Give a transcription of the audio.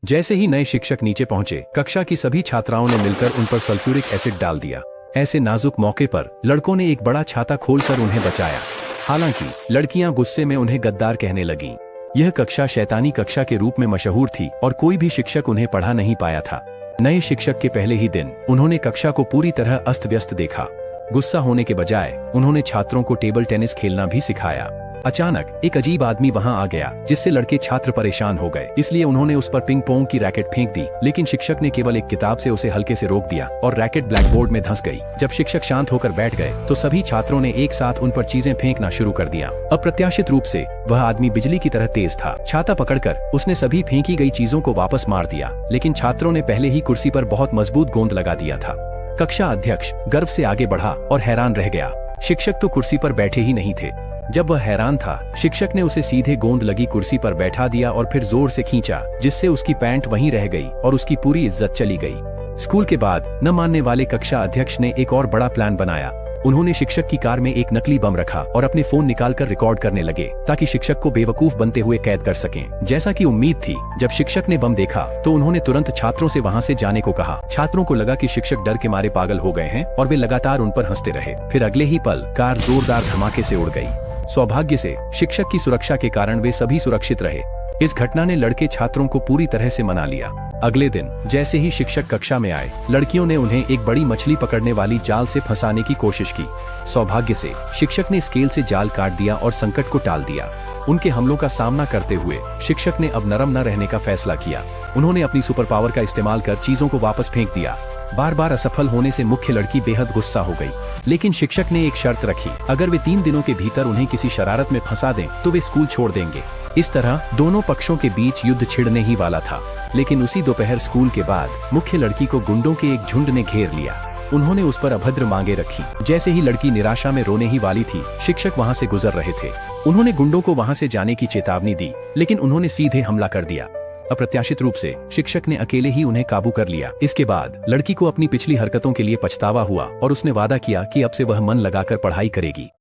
जैसे ही नए शिक्षक नीचे पहुंचे, कक्षा की सभी छात्राओं ने मिलकर उन पर सल्फ्यूरिक एसिड डाल दिया। ऐसे नाजुक मौके पर लड़कों ने एक बड़ा छाता खोलकर उन्हें बचाया। हालांकि लड़कियां गुस्से में उन्हें गद्दार कहने लगीं। यह कक्षा शैतानी कक्षा के रूप में मशहूर थी और कोई भी शिक्षक उन्हें पढ़ा नहीं पाया था। नए शिक्षक के पहले ही दिन उन्होंने कक्षा को पूरी तरह अस्त व्यस्त देखा। गुस्सा होने के बजाय उन्होंने छात्रों को टेबल टेनिस खेलना भी सिखाया। अचानक एक अजीब आदमी वहां आ गया, जिससे लड़के छात्र परेशान हो गए। इसलिए उन्होंने उस पर पिंग पोंग की रैकेट फेंक दी, लेकिन शिक्षक ने केवल एक किताब से उसे हल्के से रोक दिया और रैकेट ब्लैकबोर्ड में धंस गई। जब शिक्षक शांत होकर बैठ गए तो सभी छात्रों ने एक साथ उन पर चीजें फेंकना शुरू कर दिया। अप्रत्याशित रूप से वह आदमी बिजली की तरह तेज था। छाता पकड़कर उसने सभी फेंकी गई चीजों को वापस मार दिया, लेकिन छात्रों ने पहले ही कुर्सी पर बहुत मजबूत गोंद लगा दिया था। कक्षा अध्यक्ष गर्व से आगे बढ़ा और हैरान रह गया। शिक्षक तो कुर्सी पर बैठे ही नहीं थे। जब वह हैरान था, शिक्षक ने उसे सीधे गोंद लगी कुर्सी पर बैठा दिया और फिर जोर से खींचा, जिससे उसकी पैंट वहीं रह गई और उसकी पूरी इज्जत चली गई। स्कूल के बाद न मानने वाले कक्षा अध्यक्ष ने एक और बड़ा प्लान बनाया। उन्होंने शिक्षक की कार में एक नकली बम रखा और अपने फोन निकालकर रिकॉर्ड करने लगे, ताकि शिक्षक को बेवकूफ बनते हुए कैद कर सकें। जैसा कि उम्मीद थी, जब शिक्षक ने बम देखा तो उन्होंने तुरंत छात्रों से वहां से जाने को कहा। छात्रों को लगा कि शिक्षक डर के मारे पागल हो गए हैं और वे लगातार उन पर हंसते रहे। फिर अगले ही पल कार जोरदार धमाके से उड़ गई। सौभाग्य से शिक्षक की सुरक्षा के कारण वे सभी सुरक्षित रहे। इस घटना ने लड़के छात्रों को पूरी तरह से मना लिया। अगले दिन जैसे ही शिक्षक कक्षा में आए, लड़कियों ने उन्हें एक बड़ी मछली पकड़ने वाली जाल से फंसाने की कोशिश की। सौभाग्य से शिक्षक ने स्केल से जाल काट दिया और संकट को टाल दिया। उनके हमलों का सामना करते हुए शिक्षक ने अब नरम न रहने का फैसला किया। उन्होंने अपनी सुपर पावर का इस्तेमाल कर चीजों को वापस फेंक दिया। बार बार असफल होने से मुख्य लड़की बेहद गुस्सा हो गई, लेकिन शिक्षक ने एक शर्त रखी। अगर वे 3 दिनों के भीतर उन्हें किसी शरारत में फंसा दें तो वे स्कूल छोड़ देंगे। इस तरह दोनों पक्षों के बीच युद्ध छिड़ने ही वाला था। लेकिन उसी दोपहर स्कूल के बाद मुख्य लड़की को गुंडों के एक झुंड ने घेर लिया। उन्होंने उस पर अभद्र मांगे रखी। जैसे ही लड़की निराशा में रोने ही वाली थी, शिक्षक वहां से गुजर रहे थे। उन्होंने गुंडों को वहां से जाने की चेतावनी दी, लेकिन उन्होंने सीधे हमला कर दिया। अप्रत्याशित रूप से शिक्षक ने अकेले ही उन्हें काबू कर लिया। इसके बाद लड़की को अपनी पिछली हरकतों के लिए पछतावा हुआ और उसने वादा किया कि अब से वह मन लगाकर पढ़ाई करेगी।